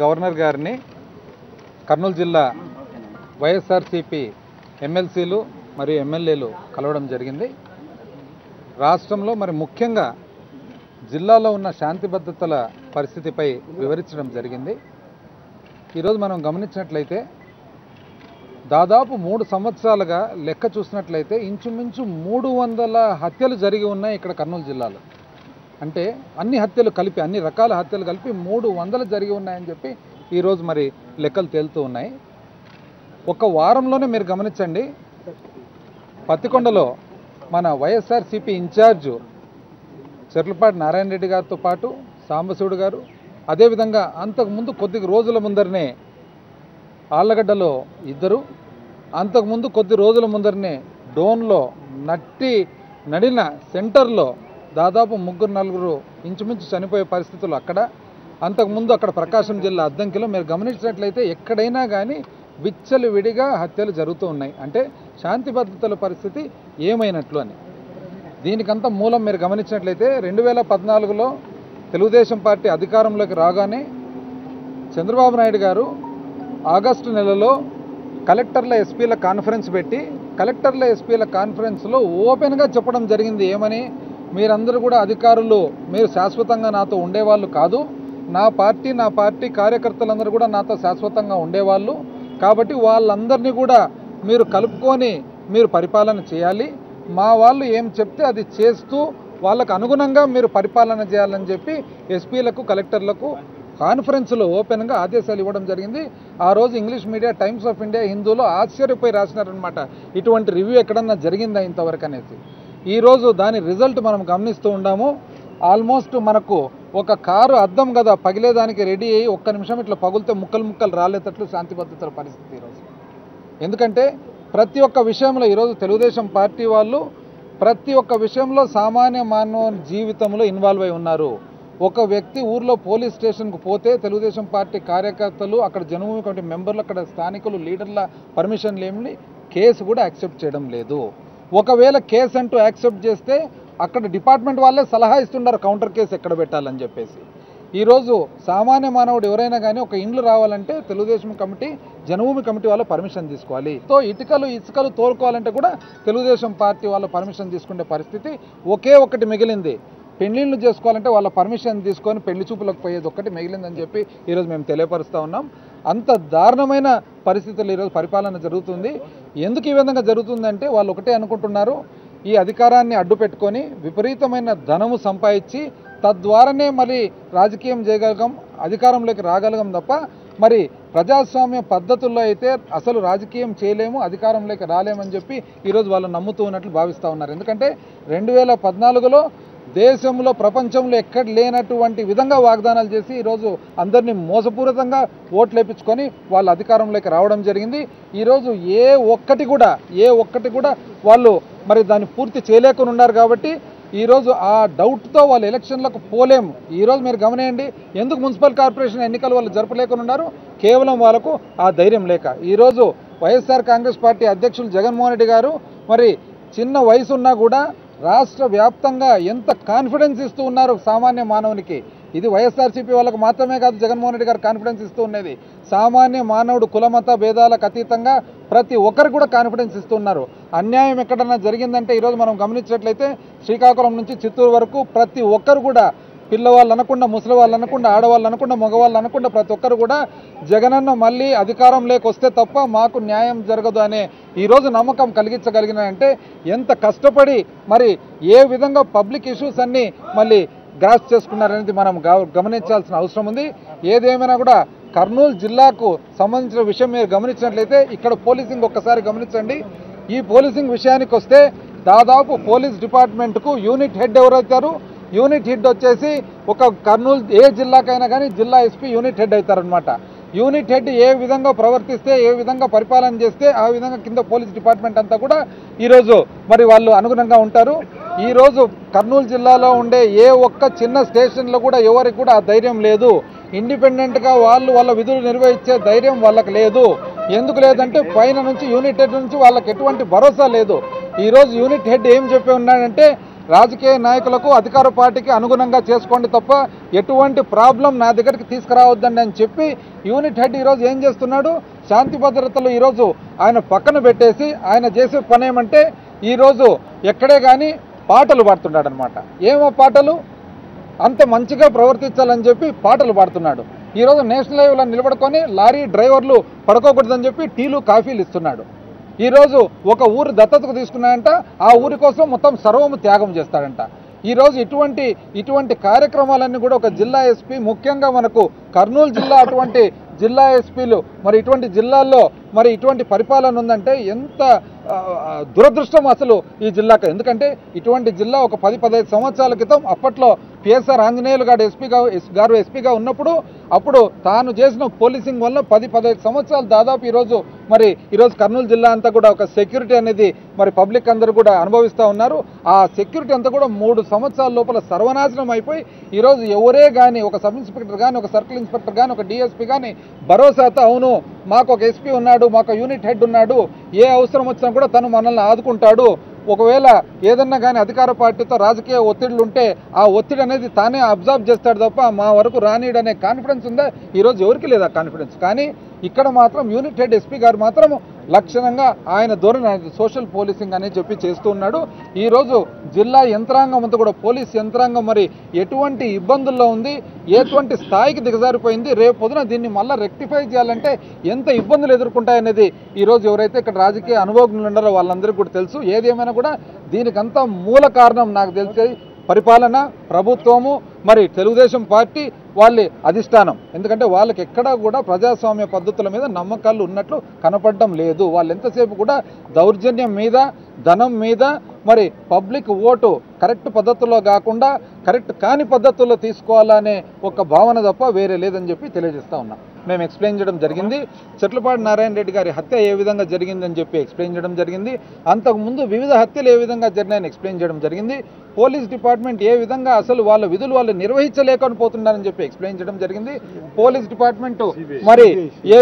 Governor గారిని కర్నూలు జిల్లా వైఎస్ఆర్సీపీ ఎమ్మెల్సీలు మరియు ఎమ్మెల్యేలు కలవడం జరిగింది. రాష్ట్రంలో మరి ముఖ్యంగా జిల్లాలో ఉన్న శాంతి భద్రతల పరిస్థితిపై వివరించడం జరిగింది. ఈరోజు మనం గమనించినట్లయితే దాదాపు 3 సంవత్సరాలుగా లెక్క చూసినట్లయితే ఇంచుమించు 300 హత్యలు జరిగి ఉన్నాయి ఇక్కడ కర్నూలు జిల్లాలో. అంటే అన్ని హత్యలు కలిపి, అన్ని రకాల హత్యలు కలిపి 300 జరిగి ఉన్నాయని చెప్పి ఈరోజు మరి లెక్కలు తేలుతూ ఉన్నాయి. ఒక వారంలోనే మీరు గమనించండి, పత్తికొండలో మన వైఎస్ఆర్సీపీ ఇన్ఛార్జు చెర్లపాటి నారాయణ రెడ్డి గారితో పాటు సాంబశివుడు గారు, అదేవిధంగా అంతకుముందు కొద్ది రోజుల ముందరనే ఆళ్లగడ్డలో 2, అంతకుముందు కొద్ది రోజుల ముందరనే డోన్లో నడిన సెంటర్లో దాదాపు 3-4 ఇంచుమించు చనిపోయే పరిస్థితులు అక్కడ. అంతకుముందు అక్కడ ప్రకాశం జిల్లా అద్దంకిలో మీరు గమనించినట్లయితే ఎక్కడైనా కానీ విచ్చలవిడిగా హత్యలు జరుగుతూ ఉన్నాయి. అంటే శాంతి భద్రతల పరిస్థితి ఏమైనట్లు అని. దీనికంతా మూలం మీరు గమనించినట్లయితే 2014లో తెలుగుదేశం పార్టీ అధికారంలోకి రాగానే చంద్రబాబు నాయుడు గారు ఆగస్టు నెలలో కలెక్టర్ల ఎస్పీల కాన్ఫరెన్స్ పెట్టి, కలెక్టర్ల ఎస్పీల కాన్ఫరెన్స్లో ఓపెన్గా చెప్పడం జరిగింది. ఏమని? మీరందరూ కూడా అధికారులు, మీరు శాశ్వతంగా నాతో ఉండేవాళ్ళు కాదు, నా పార్టీ కార్యకర్తలందరూ కూడా నాతో శాశ్వతంగా ఉండేవాళ్ళు, కాబట్టి వాళ్ళందరినీ కూడా మీరు కలుపుకొని మీరు పరిపాలన చేయాలి, మా వాళ్ళు ఏం చెప్తే అది చేస్తూ వాళ్ళకు అనుగుణంగా మీరు పరిపాలన చేయాలని చెప్పి ఎస్పీలకు కలెక్టర్లకు కాన్ఫరెన్స్లో ఓపెన్గా ఆదేశాలు ఇవ్వడం జరిగింది. ఆ రోజు English media Times of India హిందూలో ఆశ్చర్యపోయి రాసినారనమాట, ఇటువంటి రివ్యూ ఎక్కడన్నా జరిగిందా ఇంతవరకు అనేసి. ఈరోజు దాని రిజల్ట్ మనం గమనిస్తూ ఉన్నాము. ఆల్మోస్ట్ మనకు ఒక కారు అద్దం కదా పగిలేదానికి రెడీ అయ్యి 1 నిమిషం ఇట్లా పగులితే ముక్కలు రాలేటట్లు శాంతి భద్రతల పరిస్థితి ఈరోజు. ఎందుకంటే ప్రతి ఒక్క విషయంలో ఈరోజు తెలుగుదేశం పార్టీ వాళ్ళు ప్రతి ఒక్క విషయంలో సామాన్య మానవ జీవితంలో ఇన్వాల్వ్ అయి ఉన్నారు. ఒక వ్యక్తి ఊర్లో పోలీస్ స్టేషన్కు పోతే తెలుగుదేశం పార్టీ కార్యకర్తలు, అక్కడ జనభూమి కమిటీ మెంబర్లు, అక్కడ స్థానికులు, లీడర్ల పర్మిషన్ లేని కేసు కూడా యాక్సెప్ట్ చేయడం లేదు. ఒకవేళ కేసు అంటూ యాక్సెప్ట్ చేస్తే అక్కడ డిపార్ట్మెంట్ వాళ్ళే సలహా ఇస్తున్నారు కౌంటర్ కేసు ఎక్కడ పెట్టాలని చెప్పేసి. ఈరోజు సామాన్య మానవుడు ఎవరైనా కానీ ఒక ఇండ్లు రావాలంటే తెలుగుదేశం కమిటీ, జనభూమి కమిటీ వాళ్ళ పర్మిషన్ తీసుకోవాలి. సో ఇసుకలు తోలుకోవాలంటే కూడా తెలుగుదేశం పార్టీ వాళ్ళ పర్మిషన్ తీసుకునే పరిస్థితి ఒకే ఒకటి మిగిలింది. పెళ్లిళ్ళు చేసుకోవాలంటే వాళ్ళ పర్మిషన్ తీసుకొని పెళ్లి చూపులకు పోయేది ఒక్కటి మిగిలిందని చెప్పి ఈరోజు మేము తెలియపరుస్తూ ఉన్నాం. అంత దారుణమైన పరిస్థితులు ఈరోజు పరిపాలన జరుగుతుంది. ఎందుకు ఈ విధంగా జరుగుతుందంటే వాళ్ళు ఒకటే అనుకుంటున్నారు, ఈ అధికారాన్ని అడ్డు పెట్టుకొని విపరీతమైన ధనము సంపాదించి తద్వారానే మరి రాజకీయం చేయగలగం, అధికారంలోకి రాగలగం తప్ప మరి ప్రజాస్వామ్య పద్ధతుల్లో అయితే అసలు రాజకీయం చేయలేము, అధికారంలోకి రాలేమని చెప్పి ఈరోజు వాళ్ళు నమ్ముతూ ఉన్నట్లు భావిస్తూ ఉన్నారు. ఎందుకంటే 2014లో దేశంలో ప్రపంచంలో ఎక్కడ లేనటువంటి విధంగా వాగ్దానాలు చేసి ఈరోజు అందరినీ మోసపూరితంగా ఓట్లు వేయించుకొని వాళ్ళ అధికారంలోకి రావడం జరిగింది. ఈరోజు ఏ ఒక్కటి కూడా వాళ్ళు మరి దాన్ని పూర్తి చేయలేకుండా ఉన్నారు. కాబట్టి ఈరోజు ఆ డౌట్తో వాళ్ళు ఎలక్షన్లకు పోలేము. ఈరోజు మీరు గమనియండి, ఎందుకు మున్సిపల్ కార్పొరేషన్ ఎన్నికలు వాళ్ళు జరపలేకుండా ఉన్నారు? కేవలం వాళ్ళకు ఆ ధైర్యం లేక. ఈరోజు వైఎస్ఆర్ కాంగ్రెస్ పార్టీ అధ్యక్షులు జగన్మోహన్ రెడ్డి గారు మరి చిన్న వయసు ఉన్నా కూడా రాష్ట్ర వ్యాప్తంగా ఎంత కాన్ఫిడెన్స్ ఇస్తూ ఉన్నారు సామాన్య మానవునికి. ఇది వైఎస్ఆర్సీపీ వాళ్ళకు మాత్రమే కాదు, జగన్మోహన్ రెడ్డి గారు కాన్ఫిడెన్స్ ఇస్తూ ఉన్నది. సామాన్య మానవుడు కులమత భేదాలకు అతీతంగా ప్రతి ఒక్కరు కూడా కాన్ఫిడెన్స్ ఇస్తున్నారు. అన్యాయం ఎక్కడన్నా జరిగిందంటే ఈరోజు మనం గమనించినట్లయితే శ్రీకాకుళం నుంచి చిత్తూరు వరకు ప్రతి ఒక్కరు కూడా, పిల్లవాళ్ళు అనకుండా, ముసలి వాళ్ళు అనకుండా, ఆడవాళ్ళు అనకుండా, మగవాళ్ళు అనకుండా ప్రతి ఒక్కరు కూడా జగనన్న మళ్ళీ అధికారంలోకి వస్తే తప్ప మాకు న్యాయం జరగదు అనే ఈరోజు నమ్మకం కలిగించగలిగినాయంటే ఎంత కష్టపడి మరి ఏ విధంగా పబ్లిక్ ఇష్యూస్ అన్నీ మళ్ళీ గ్రాస్ చేసుకున్నారనేది మనం గమనించాల్సిన అవసరం ఉంది. ఏదేమైనా కూడా కర్నూలు జిల్లాకు సంబంధించిన విషయం మీరు గమనించినట్లయితే ఇక్కడ పోలీసింగ్ ఒక్కసారి గమనించండి. ఈ పోలీసింగ్ విషయానికి వస్తే దాదాపు పోలీస్ డిపార్ట్మెంట్కు యూనిట్ హెడ్ ఎవరైతారు? యూనిట్ హెడ్ వచ్చేసి ఒక కర్నూలు ఏ జిల్లాకైనా కానీ జిల్లా ఎస్పీ యూనిట్ హెడ్ అవుతారనమాట. యూనిట్ హెడ్ ఏ విధంగా ప్రవర్తిస్తే, ఏ విధంగా పరిపాలన చేస్తే ఆ విధంగా కింద పోలీస్ డిపార్ట్మెంట్ అంతా కూడా ఈరోజు మరి వాళ్ళు అనుగుణంగా ఉంటారు. ఈరోజు కర్నూలు జిల్లాలో ఉండే ఏ ఒక్క చిన్న స్టేషన్లో కూడా ఎవరికి కూడా ఆ ధైర్యం లేదు. ఇండిపెండెంట్గా వాళ్ళ విధులు నిర్వహించే ధైర్యం వాళ్ళకి లేదు. ఎందుకు లేదంటే పైన నుంచి యూనిట్ హెడ్ నుంచి వాళ్ళకి ఎటువంటి భరోసా లేదు. ఈరోజు యూనిట్ హెడ్ ఏం చెప్పి ఉన్నాడంటే రాజకీయ నాయకులకు అధికార పార్టీకి అనుగుణంగా చేసుకోండి తప్ప ఎటువంటి ప్రాబ్లం నా దగ్గరికి తీసుకురావద్దండి అని చెప్పి యూనిట్ హెడ్ ఈరోజు ఏం చేస్తున్నాడు, శాంతి భద్రతలు ఈరోజు ఆయన పక్కన పెట్టేసి ఆయన చేసే పని ఏమంటే ఈరోజు ఎక్కడే కానీ పాటలు పాడుతున్నాడు అనమాట. ఏమో పాటలు, అంత మంచిగా ప్రవర్తించాలని చెప్పి పాటలు పాడుతున్నాడు. ఈరోజు నేషనల్ హైవేలో నిలబడుకొని లారీ డ్రైవర్లు పడుకోకూడదని చెప్పి టీలు కాఫీలు ఇస్తున్నాడు. ఈరోజు ఒక ఊరు దత్తతకు తీసుకున్నాడంట, ఆ ఊరి కోసం మొత్తం సర్వము త్యాగం చేస్తాడంట. ఈరోజు ఇటువంటి కార్యక్రమాలన్నీ కూడా ఒక జిల్లా ఎస్పీ, ముఖ్యంగా మనకు కర్నూలు జిల్లా అటువంటి జిల్లా ఎస్పీలు మరి ఇటువంటి జిల్లాల్లో మరి ఇటువంటి పరిపాలన ఉందంటే ఎంత దురదృష్టం అసలు ఈ జిల్లాకు. ఎందుకంటే ఇటువంటి జిల్లా ఒక 10-15 సంవత్సరాల క్రితం అప్పట్లో పిఎస్ఆర్ ఆంజనేయులు గారు ఎస్పీగా ఉన్నప్పుడు అప్పుడు తాను చేసిన పోలీసింగ్ వల్ల 10-15 సంవత్సరాలు దాదాపు ఈరోజు కర్నూలు జిల్లా అంతా కూడా ఒక సెక్యూరిటీ అనేది మరి పబ్లిక్ అందరూ కూడా అనుభవిస్తూ ఉన్నారు. ఆ సెక్యూరిటీ అంతా కూడా 3 సంవత్సరాల లోపల సర్వనాశనం అయిపోయి ఈరోజు ఎవరే కానీ ఒక సబ్ ఇన్స్పెక్టర్ కానీ ఒక సర్కిల్ ఇన్స్పెక్టర్ కానీ ఒక డిఎస్పీ కానీ భరోసాతో అవును మాకు ఒక ఎస్పీ ఉన్నాడు, మాకు యూనిట్ హెడ్ ఉన్నాడు, ఏ అవసరం వచ్చినా కూడా తను మనల్ని ఆదుకుంటాడు, ఒకవేళ ఏదన్నా కానీ అధికార పార్టీతో రాజకీయ ఒత్తిళ్లు ఉంటే ఆ ఒత్తిడి అనేది తానే అబ్జర్వ్ చేస్తాడు తప్ప మా వరకు రానియడనే కాన్ఫిడెన్స్ ఉందా? ఈరోజు ఎవరికి లేదా కాన్ఫిడెన్స్. కానీ ఇక్కడ మాత్రం యూనిట్ హెడ్ ఎస్పీ గారు మాత్రం లక్షణంగా ఆయన ధోరణి సోషల్ పోలీసింగ్ అనేది చెప్పి చేస్తూ ఉన్నాడు. ఈరోజు జిల్లా యంత్రాంగం అంతా కూడా పోలీస్ యంత్రాంగం మరి ఎటువంటి ఇబ్బందుల్లో ఉంది, ఎటువంటి స్థాయికి దిగజారిపోయింది, రేపు పొద్దున దీన్ని మళ్ళీ రెక్టిఫై చేయాలంటే ఎంత ఇబ్బందులు ఎదుర్కొంటాయనేది ఈరోజు ఎవరైతే ఇక్కడ రాజకీయ అనుభవజ్ఞులు ఉన్నారో వాళ్ళందరికీ కూడా తెలుసు. ఏదేమైనా కూడా దీనికంతా మూల కారణం నాకు తెలిసేది పరిపాలన, ప్రభుత్వము, మరి తెలుగుదేశం పార్టీ వాళ్ళ అధిష్టానం. ఎందుకంటే వాళ్ళకి ఎక్కడా కూడా ప్రజాస్వామ్య పద్ధతుల మీద నమ్మకాలు ఉన్నట్లు కనపడడం లేదు. వాళ్ళు ఎంతసేపు కూడా దౌర్జన్యం మీద, ధనం మీద, మరి పబ్లిక్ ఓటు కరెక్ట్ పద్ధతుల్లో కాకుండా కరెక్ట్ కాని పద్ధతుల్లో తీసుకోవాలనే ఒక భావన తప్ప వేరే లేదని చెప్పి తెలియజేస్తా ఉన్నాం. మేము ఎక్స్ప్లెయిన్ చేయడం జరిగింది. చెట్లపాటి నారాయణ రెడ్డి గారి హత్య ఏ విధంగా జరిగిందని చెప్పి ఎక్స్ప్లెయిన్ చేయడం జరిగింది. అంతకుముందు వివిధ హత్యలు ఏ విధంగా జరిగినాయని ఎక్స్ప్లెయిన్ చేయడం జరిగింది. పోలీస్ డిపార్ట్మెంట్ ఏ విధంగా అసలు వాళ్ళ విధులు వాళ్ళు నిర్వహించలేకపోతున్నారని చెప్పి ఎక్స్ప్లెయిన్ చేయడం జరిగింది. పోలీస్ డిపార్ట్మెంట్ మరి ఏ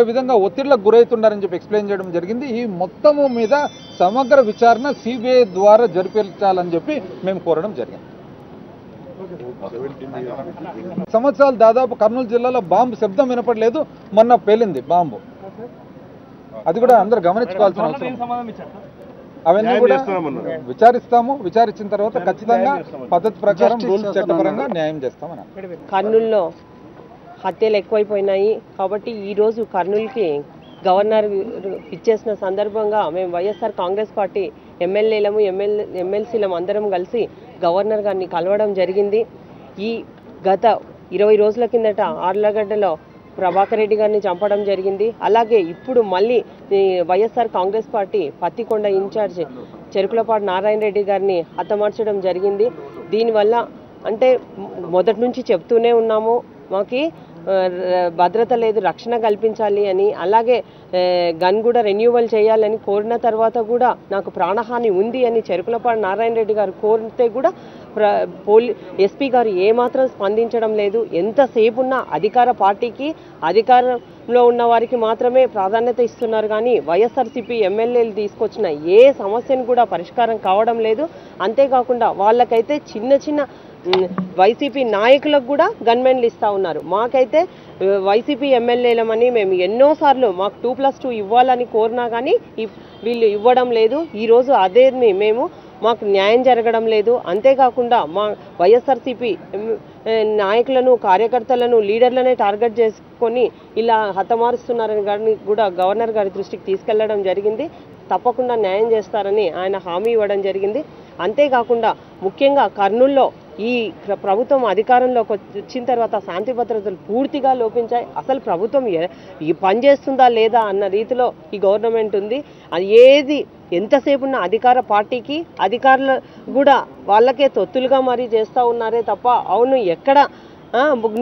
విధంగా ఒత్తిళ్లకు గురవుతున్నారని చెప్పి ఎక్స్ప్లెయిన్ చేయడం జరిగింది. ఈ మొత్తము మీద సమగ్ర విచారణ సిబిఐ ద్వారా జరిపించాలని చెప్పి మేము కోరడం జరిగింది. సంవత్సరాలు దాదాపు కర్నూలు జిల్లాలో బాంబు శబ్దం వినపడలేదు, మొన్న పేలింది బాంబు. అది కూడా అందరూ గమనించుకోవాల్సిన అవసరం. అవన్నీ కూడా విచారించిన తర్వాత ఖచ్చితంగా పద్ధతి ప్రకారం రూల్స్ చట్టపరంగా న్యాయం చేస్తామని. కర్నూలులో హత్యలు ఎక్కువైపోయినాయి కాబట్టి ఈరోజు కర్నూలుకి గవర్నర్ ఇచ్చేసిన సందర్భంగా మేము వైఎస్ఆర్ కాంగ్రెస్ పార్టీ ఎమ్మెల్యేలము ఎమ్మెల్సీలము అందరం కలిసి గవర్నర్ గారిని కలవడం జరిగింది. ఈ గత 20 రోజుల కిందట ఆర్లగడ్డలో ప్రభాకర్ రెడ్డి గారిని చంపడం జరిగింది. అలాగే ఇప్పుడు మళ్ళీ వైఎస్ఆర్ కాంగ్రెస్ పార్టీ పత్తికొండ ఇన్ఛార్జ్ చెరుకులపాటి నారాయణ రెడ్డి గారిని హతమార్చడం జరిగింది. దీనివల్ల అంటే మొదటి నుంచి చెప్తూనే ఉన్నాము, మాకు భద్రత లేదు, రక్షణ కల్పించాలి అని, అలాగే గన్ కూడా రెన్యూవల్ చేయాలని కోరిన తర్వాత కూడా నాకు ప్రాణహాని ఉంది అని చెరుకులపాటి నారాయణ రెడ్డి గారు కోరితే కూడా ఎస్పీ గారు ఏమాత్రం స్పందించడం లేదు. ఎంతసేపు ఉన్నా అధికార పార్టీకి, అధికారంలో ఉన్న వారికి మాత్రమే ప్రాధాన్యత ఇస్తున్నారు కానీ వైఎస్ఆర్సీపీ ఎమ్మెల్యేలు తీసుకొచ్చిన ఏ సమస్యను కూడా పరిష్కారం కావడం లేదు. అంతేకాకుండా వాళ్ళకైతే చిన్న వైసీపీ నాయకులకు కూడా గన్మెన్లు ఇస్తూ ఉన్నారు. మాకైతే వైసీపీ ఎమ్మెల్యేలమని మేము ఎన్నోసార్లు మాకు 2+2 ఇవ్వాలని కోరినా కానీ వీళ్ళు ఇవ్వడం లేదు. ఈరోజు అదే మాకు న్యాయం జరగడం లేదు. అంతేకాకుండా మా వైఎస్ఆర్సీపీ నాయకులను, కార్యకర్తలను, లీడర్లనే టార్గెట్ చేసుకొని ఇలా హతమారుస్తున్నారని గారిని కూడా గవర్నర్ గారి దృష్టికి తీసుకెళ్లడం జరిగింది. తప్పకుండా న్యాయం చేస్తారని ఆయన హామీ ఇవ్వడం జరిగింది. అంతేకాకుండా ముఖ్యంగా కర్నూలులో ఈ ప్రభుత్వం అధికారంలోకి వచ్చిన తర్వాత శాంతి భద్రతలు పూర్తిగా లోపించాయి. అసలు ప్రభుత్వం పనిచేస్తుందా లేదా అన్న రీతిలో ఈ గవర్నమెంట్ ఉంది. అది ఏది ఎంతసేపు ఉన్న అధికార పార్టీకి, అధికారులు కూడా వాళ్ళకే తొత్తులుగా మరీ చేస్తూ ఉన్నారే తప్ప అవును ఎక్కడ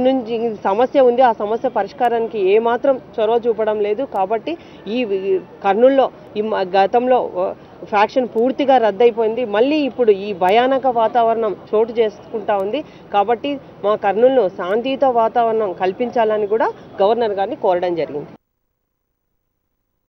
నుంచి సమస్య ఉంది ఆ సమస్య పరిష్కారానికి ఏమాత్రం చొరవ చూపడం లేదు. కాబట్టి ఈ కర్నూలులో గతంలో ఫ్యాక్షన్ పూర్తిగా రద్దయిపోయింది. మళ్ళీ ఇప్పుడు ఈ భయానక వాతావరణం చోటు చేసుకుంటా ఉంది. కాబట్టి మా కర్నూలులో శాంతియుత వాతావరణం కల్పించాలని కూడా గవర్నర్ గారిని కోరడం జరిగింది.